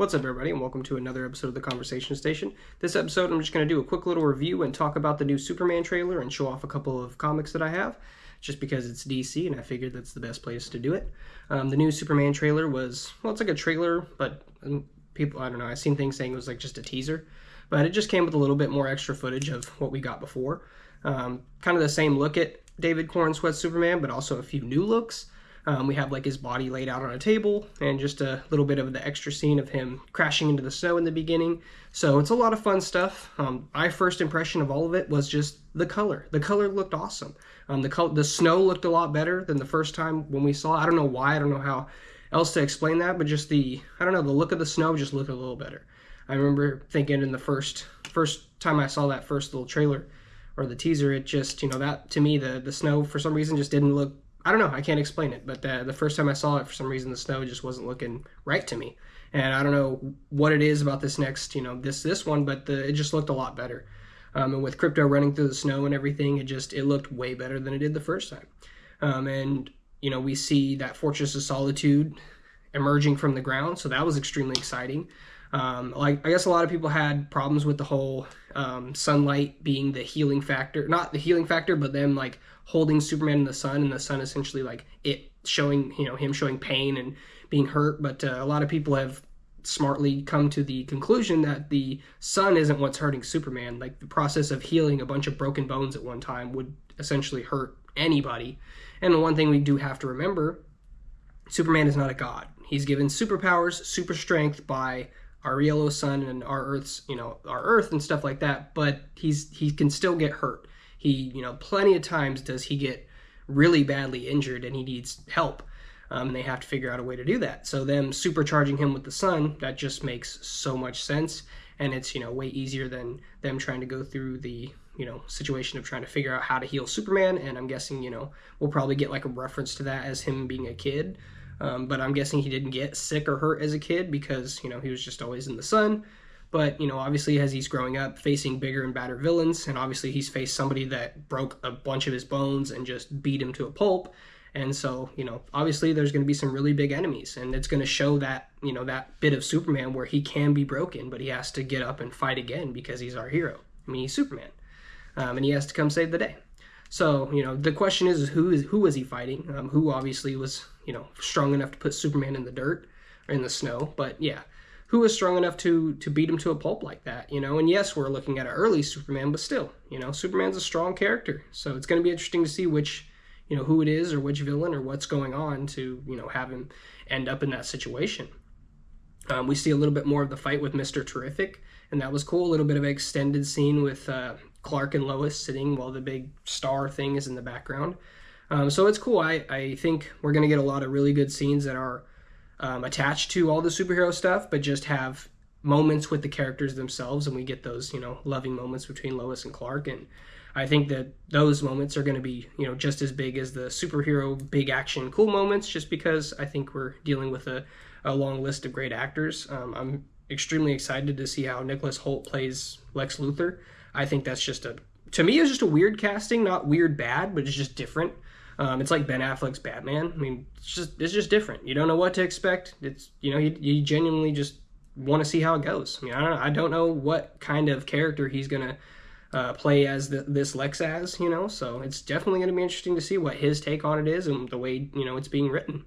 What's up, everybody, and welcome to another episode of the Conversation Station. This episode, I'm just going to do a quick little review and talk about the new Superman trailer and show off a couple of comics that I have, just because it's DC, and I figured that's the best place to do it. The new Superman trailer was, well, it's like a trailer, but people, I don't know, I've seen things saying it was like just a teaser, but it just came with a little bit more extra footage of what we got before. Kind of the same look at David Cornsweat's Superman, but also a few new looks. We have like his body laid out on a table and just a little bit of the extra scene of him crashing into the snow in the beginning. So it's a lot of fun stuff. My first impression of all of it was just the color. The color looked awesome. The snow looked a lot better than the first time when we saw it. I don't know why. I don't know how else to explain that, but just the look of the snow just looked a little better. I remember thinking in the first time I saw that first little trailer or the teaser, it just, that to me, the snow for some reason just didn't look, I don't know, I can't explain it, but the first time I saw it, for some reason, the snow just wasn't looking right to me. And I don't know what it is about this next, this one, but it just looked a lot better. And with Crypto running through the snow and everything, it looked way better than it did the first time. And we see that Fortress of Solitude emerging from the ground, so that was extremely exciting. I guess a lot of people had problems with the whole sunlight being the healing factor, not the healing factor, but them like holding Superman in the sun, and the sun essentially like it showing, him showing pain and being hurt. But a lot of people have smartly come to the conclusion that the sun isn't what's hurting Superman. Like the process of healing a bunch of broken bones at one time would essentially hurt anybody. And the one thing we do have to remember, Superman is not a god. He's given superpowers, super strength by our yellow sun and our Earth's, our Earth and stuff like that, but he can still get hurt. He, plenty of times does he get really badly injured and he needs help. And they have to figure out a way to do that. So them supercharging him with the sun, that just makes so much sense. And it's, way easier than them trying to go through the, situation of trying to figure out how to heal Superman. And I'm guessing, we'll probably get like a reference to that as him being a kid. But I'm guessing he didn't get sick or hurt as a kid because, he was just always in the sun. But, obviously as he's growing up, facing bigger and badder villains, and obviously he's faced somebody that broke a bunch of his bones and just beat him to a pulp. And so, obviously there's going to be some really big enemies, and it's going to show that, that bit of Superman where he can be broken, but he has to get up and fight again because he's our hero. I mean, he's Superman. And he has to come save the day. So, the question is who was he fighting? Who obviously was, strong enough to put Superman in the dirt or in the snow. But yeah, who was strong enough to beat him to a pulp like that, And yes, we're looking at an early Superman, but still, Superman's a strong character. So it's going to be interesting to see which, who it is or which villain or what's going on to, have him end up in that situation. We see a little bit more of the fight with Mr. Terrific, and that was cool. A little bit of an extended scene with Clark and Lois sitting while the big star thing is in the background. So it's cool. I think we're going to get a lot of really good scenes that are attached to all the superhero stuff, but just have moments with the characters themselves, and we get those, loving moments between Lois and Clark. And I think that those moments are going to be, just as big as the superhero big action cool moments, just because I think we're dealing with a long list of great actors. I'm extremely excited to see how Nicholas Hoult plays Lex Luthor. I think that's to me, it's just a weird casting, not weird bad, but it's just different. It's like Ben Affleck's Batman. I mean, it's just different. You don't know what to expect. It's, you genuinely just want to see how it goes. I mean, I don't know what kind of character he's going to play as this Lex as, so it's definitely going to be interesting to see what his take on it is and the way, it's being written.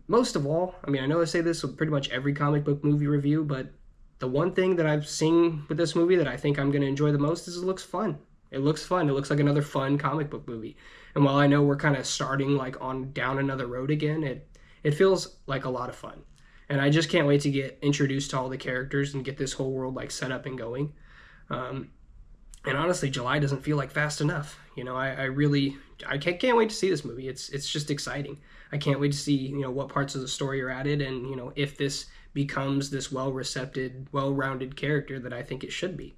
Most of all, I mean, I know I say this with pretty much every comic book movie review, but the one thing that I've seen with this movie that I think I'm going to enjoy the most is it looks fun. It looks fun. It looks like another fun comic book movie. And while I know we're kind of starting like on down another road again, it feels like a lot of fun. And I just can't wait to get introduced to all the characters and get this whole world like set up and going. And honestly, July doesn't feel like fast enough. I can't wait to see this movie. It's just exciting. I can't wait to see, what parts of the story are added and, if this becomes this well-rounded character that I think it should be.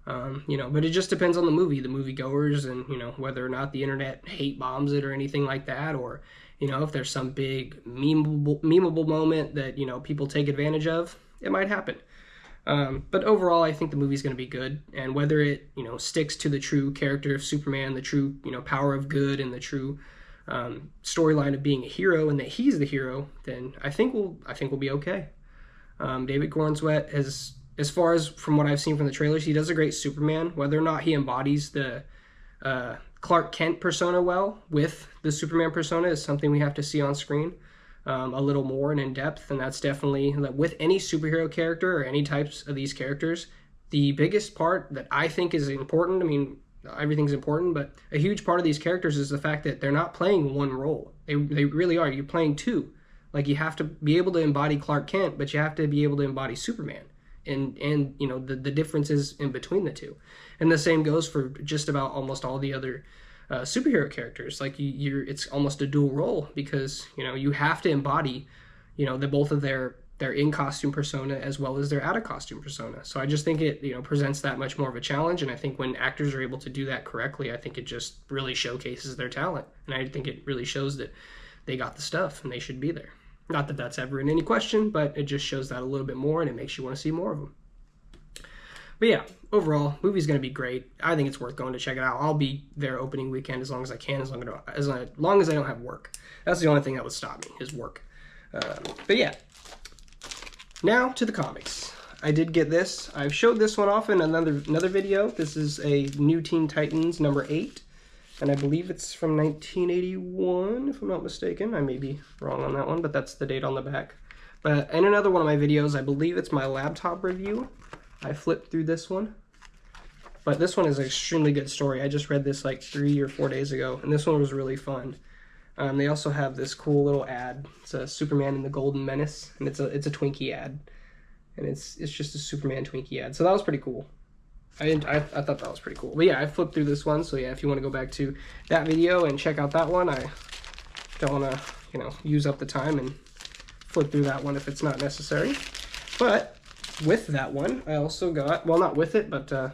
But it just depends on the moviegoers, and, whether or not the internet hate bombs it or anything like that, or, if there's some big memeable moment that, people take advantage of, it might happen. But overall, I think the movie's going to be good, and whether it, sticks to the true character of Superman, the true, power of good, and the true storyline of being a hero, and that he's the hero, then I think we'll be okay. David Cornsweet is, as far as from what I've seen from the trailers, he does a great Superman. Whether or not he embodies the Clark Kent persona well with the Superman persona is something we have to see on screen a little more and in depth. And that's definitely, with any superhero character or any types of these characters, the biggest part that I think is important, I mean, everything's important, but a huge part of these characters is the fact that they're not playing one role. They really are. You're playing two. Like, you have to be able to embody Clark Kent, but you have to be able to embody Superman. And you know, the differences in between the two. And the same goes for just about almost all the other superhero characters. Like, it's almost a dual role, because, you know, you have to embody, you know, both of their in-costume persona as well as their out-of-costume persona. So I just think it, you know, presents that much more of a challenge. And I think when actors are able to do that correctly, I think it just really showcases their talent. And I think it really shows that they got the stuff and they should be there. Not that that's ever in any question, but it just shows that a little bit more, and it makes you want to see more of them. But yeah, overall, movie's going to be great. I think it's worth going to check it out. I'll be there opening weekend as long as I can, as long as I don't have work. That's the only thing that would stop me, is work. But yeah, now to the comics. I did get this. I've showed this one off in another video. This is a New Teen Titans number 8. And I believe it's from 1981, if I'm not mistaken. I may be wrong on that one, but that's the date on the back. But in another one of my videos, I believe it's my laptop review, I flipped through this one. But this one is an extremely good story. I just read this like 3 or 4 days ago, and this one was really fun. They also have this cool little ad. It's a Superman and the Golden Menace, and it's a Twinkie ad. And it's just a Superman Twinkie ad. So that was pretty cool. I thought that was pretty cool. But yeah, I flipped through this one. So yeah, if you want to go back to that video and check out that one, I don't want to, you know, use up the time and flip through that one if it's not necessary. But with that one, I also got, well, not with it, but the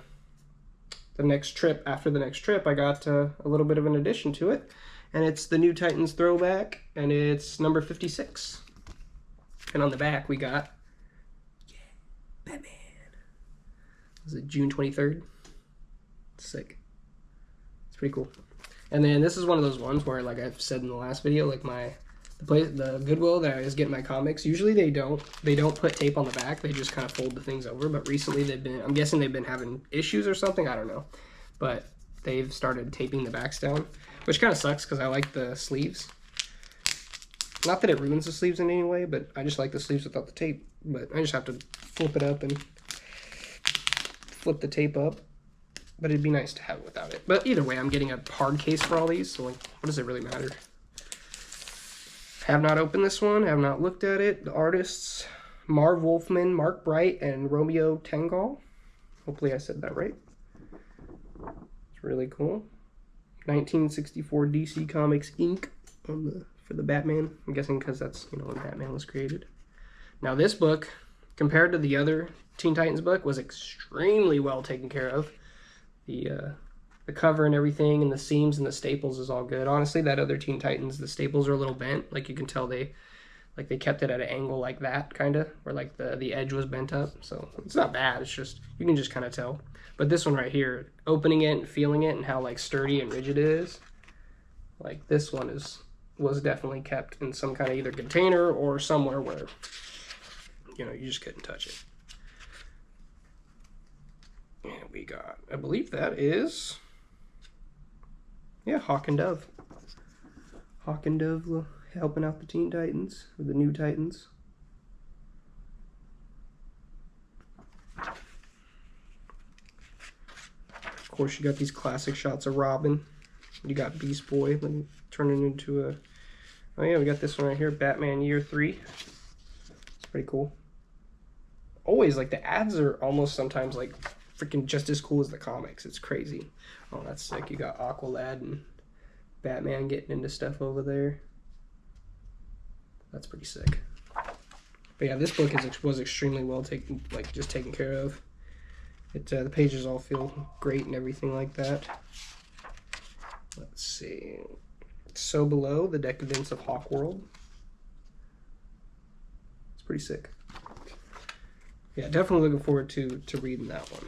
next trip, after the next trip, I got a little bit of an addition to it. And it's the New Titans throwback, and it's number 56. And on the back, we got, yeah, Batman. Was it June 23rd? Sick. It's pretty cool. And then this is one of those ones where, like I've said in the last video, like the Goodwill that I was getting my comics, usually they don't put tape on the back. They just kind of fold the things over. But recently I'm guessing they've been having issues or something. I don't know. But they've started taping the backs down, which kind of sucks because I like the sleeves. Not that it ruins the sleeves in any way, but I just like the sleeves without the tape. But I just have to flip it up and flip the tape up, but it'd be nice to have it without it. But either way, I'm getting a hard case for all these, so like, what does it really matter? Have not opened this one, have not looked at it. The artists, Marv Wolfman, Mark Bright, and Romeo Tengal. Hopefully I said that right. It's really cool. 1964 DC Comics Inc. for the Batman. I'm guessing because that's, you know, when Batman was created. Now this book, compared to the other Teen Titans book, was extremely well taken care of. The cover and everything, and the seams and the staples is all good. Honestly, that other Teen Titans, the staples are a little bent. Like, you can tell they kept it at an angle like that, kind of, where like the edge was bent up. So it's not bad. It's just, you can just kind of tell. But this one right here, opening it and feeling it and how like sturdy and rigid it is, like this one was definitely kept in some kind of either container or somewhere where, you know, you just couldn't touch it. And we got, I believe that is, yeah, Hawk and Dove. Hawk and Dove helping out the Teen Titans, or the New Titans. Of course, you got these classic shots of Robin. You got Beast Boy, let me turn it into a, oh yeah, we got this one right here, Batman Year 3. It's pretty cool. Always, like, the ads are almost sometimes, like, freaking just as cool as the comics. It's crazy. Oh, that's sick. You got Aqualad and Batman getting into stuff over there. That's pretty sick. But yeah, this book was extremely well taken, like, just taken care of. The pages all feel great and everything like that. Let's see. So Below, The Decadence of Hawkworld. It's pretty sick. Yeah, definitely looking forward to reading that one.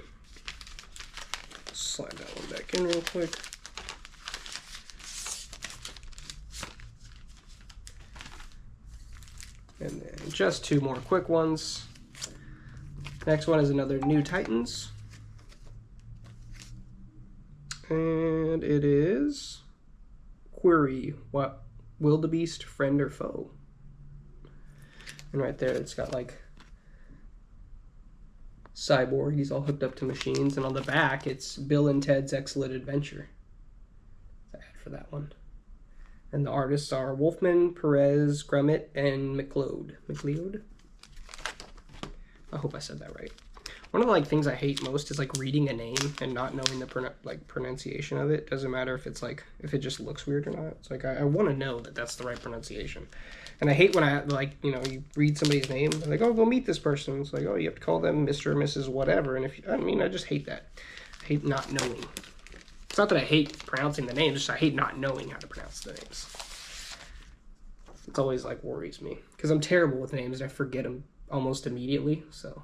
Slide that one back in real quick. And then just two more quick ones. Next one is another New Titans. And it is Query, what wildebeest, friend or foe? And right there it's got like Cyborg, he's all hooked up to machines, and on the back it's Bill and Ted's Excellent Adventure. Ad for that one. And the artists are Wolfman, Perez, Grummett, and McLeod. I hope I said that right. One of the things I hate most is reading a name and not knowing the pronunciation of it. Doesn't matter if it's if it just looks weird or not. It's I want to know that that's the right pronunciation. And I hate when I you read somebody's name, they're like, oh, go meet this person. It's like, oh, you have to call them Mr. or Mrs. whatever. And I just hate that. I hate not knowing. It's not that I hate pronouncing the names, just I hate not knowing how to pronounce the names. It's always worries me because I'm terrible with names and I forget them almost immediately. So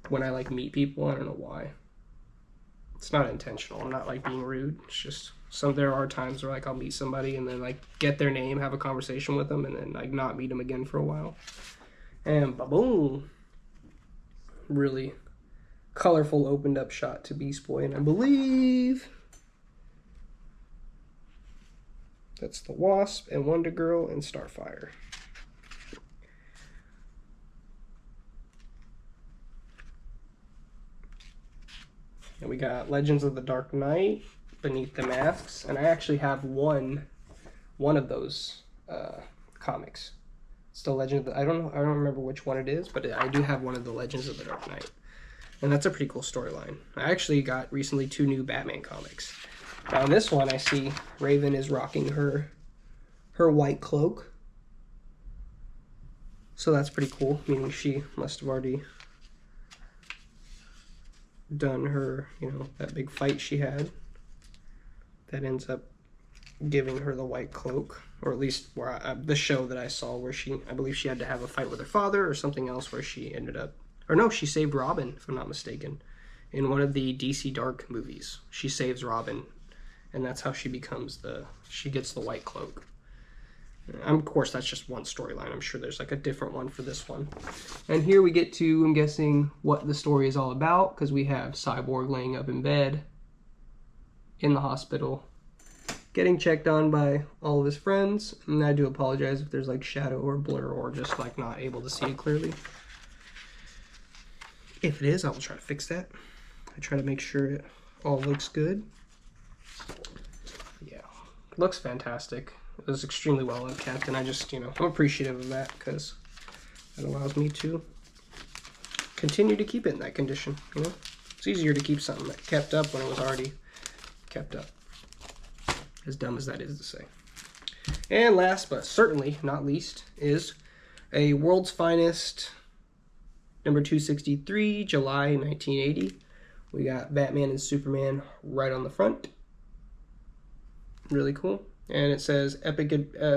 when I meet people, I don't know why. It's not intentional. I'm not being rude. It's just there are times where I'll meet somebody and then get their name, have a conversation with them, and then not meet them again for a while. And boom, really colorful opened up shot to Beast Boy, and I believe that's the Wasp and Wonder Girl and Starfire. And we got Legends of the Dark Knight, Beneath the Masks, and I actually have one of those comics. It's the Legend of the, I don't remember which one it is, but I do have one of the Legends of the Dark Knight. And that's a pretty cool storyline. I actually got recently 2 new Batman comics. Now in this one I see Raven is rocking her white cloak. So that's pretty cool, meaning she must have already done her, that big fight she had. That ends up giving her the white cloak, or at least the show that I saw where I believe she had to have a fight with her father or something else where she ended up, or no, she saved Robin, if I'm not mistaken. In one of the DC Dark movies, she saves Robin, and that's how she gets the white cloak. Of course, that's just one storyline. I'm sure there's a different one for this one. And here we get to, I'm guessing, what the story is all about, because we have Cyborg laying up in bed in the hospital, getting checked on by all of his friends. And I do apologize if there's shadow or blur or just not able to see it clearly. If it is, I will try to fix that. I try to make sure it all looks good. Yeah, it looks fantastic. It was extremely well kept, and I just, I'm appreciative of that because that allows me to continue to keep it in that condition, It's easier to keep something that kept up when it was already kept up. As dumb as that is to say. And last but certainly not least is a World's Finest number 263, July 1980. We got Batman and Superman right on the front. Really cool. And it says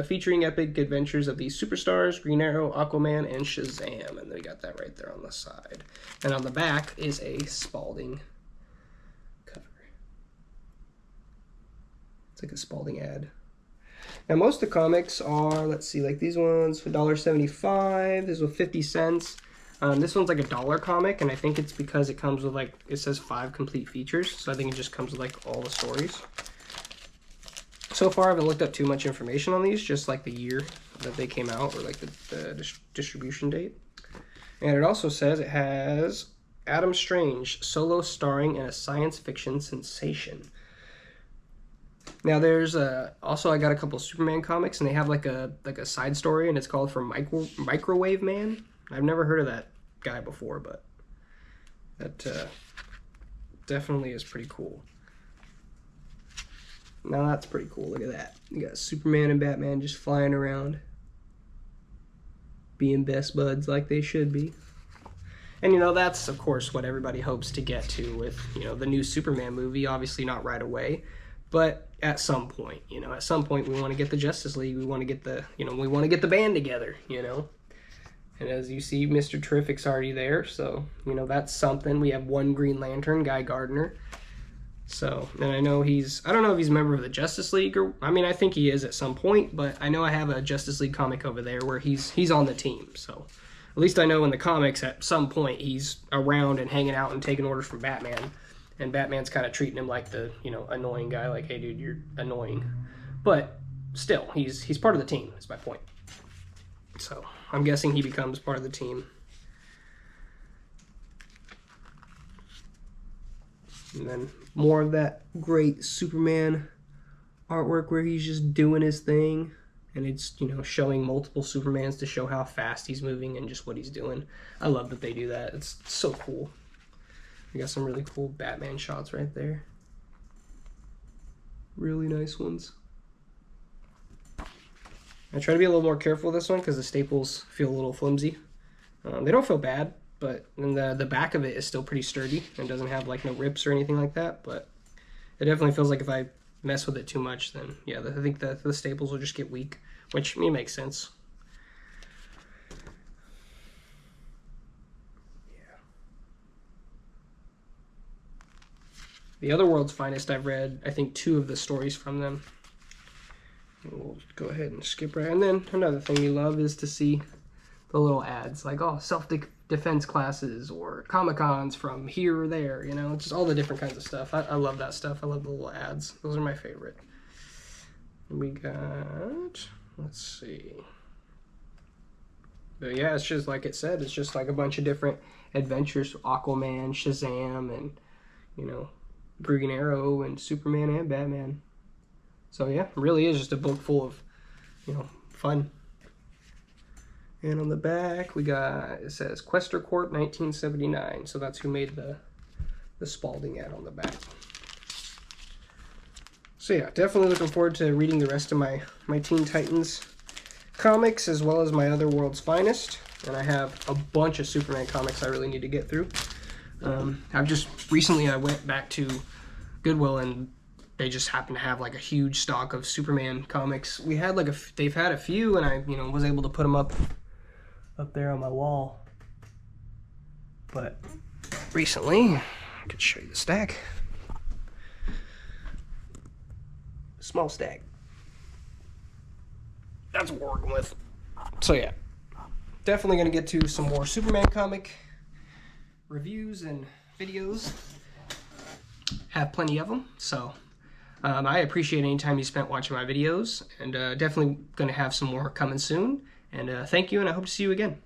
featuring epic adventures of these superstars, Green Arrow, Aquaman, and Shazam. And they got that right there on the side. And on the back is a Spalding cover. It's a Spalding ad. Now most of the comics are, let's see, these ones, $1.75. This was 50 cents. This one's a $1 comic, and I think it's because it comes with it says 5 complete features. So I think it just comes with all the stories. So far, I haven't looked up too much information on these, just the year that they came out, or the distribution date. And it also says it has Adam Strange solo starring in a science fiction sensation. Now there's also I got a couple of Superman comics, and they have a side story, and it's called For Microwave Man. I've never heard of that guy before, but that definitely is pretty cool. Now that's pretty cool. Look at that. You got Superman and Batman just flying around, being best buds like they should be. And that's of course what everybody hopes to get to with the new Superman movie. Obviously not right away, but at some point, at some point we want to get the Justice League. We want to get we want to get the band together, And as you see, Mr. Terrific's already there, so that's something. We have one Green Lantern, Guy Gardner. So, and I know I don't know if he's a member of the Justice League, or, I think he is at some point, but I know I have a Justice League comic over there where he's on the team, so At least I know in the comics at some point he's around and hanging out and taking orders from Batman. And Batman's kind of treating him like the, annoying guy, like, hey, dude, you're annoying. But still, he's part of the team, is my point. So I'm guessing he becomes part of the team. And then more of that great Superman artwork where he's just doing his thing. And it's, showing multiple Supermans to show how fast he's moving and just what he's doing. I love that they do that. It's so cool. We got some really cool Batman shots right there. Really nice ones. I try to be a little more careful with this one because the staples feel a little flimsy. They don't feel bad, but then the back of it is still pretty sturdy and doesn't have like no rips or anything like that. But it definitely feels like if I mess with it too much, then yeah, I think the staples will just get weak, which makes sense. The Other World's Finest, I've read, I think, 2 of the stories from them. We'll go ahead and skip right. And then another thing you love is to see the little ads, like, oh, self-defense classes or Comic-Cons from here or there, just all the different kinds of stuff. I love that stuff. I love the little ads. Those are my favorite. We got, let's see. But yeah, it's just like it said, it's just like a bunch of different adventures, Aquaman, Shazam, and, Green Arrow and Superman and Batman. So yeah, it really is just a book full of, fun. And on the back we got, it says Quester Corp 1979. So that's who made the Spalding ad on the back. So yeah, definitely looking forward to reading the rest of my Teen Titans comics as well as my Other World's Finest. And I have a bunch of Superman comics I really need to get through. I've just recently I went back to Goodwill and they just happen to have like a huge stock of Superman comics. We had like they've had a few, and I was able to put them up there on my wall. But recently, I could show you the stack. Small stack. That's what we're working with. So yeah, definitely gonna get to some more Superman comic reviews and videos. Have plenty of them, so I appreciate any time you spent watching my videos, and definitely going to have some more coming soon. And thank you, and I hope to see you again.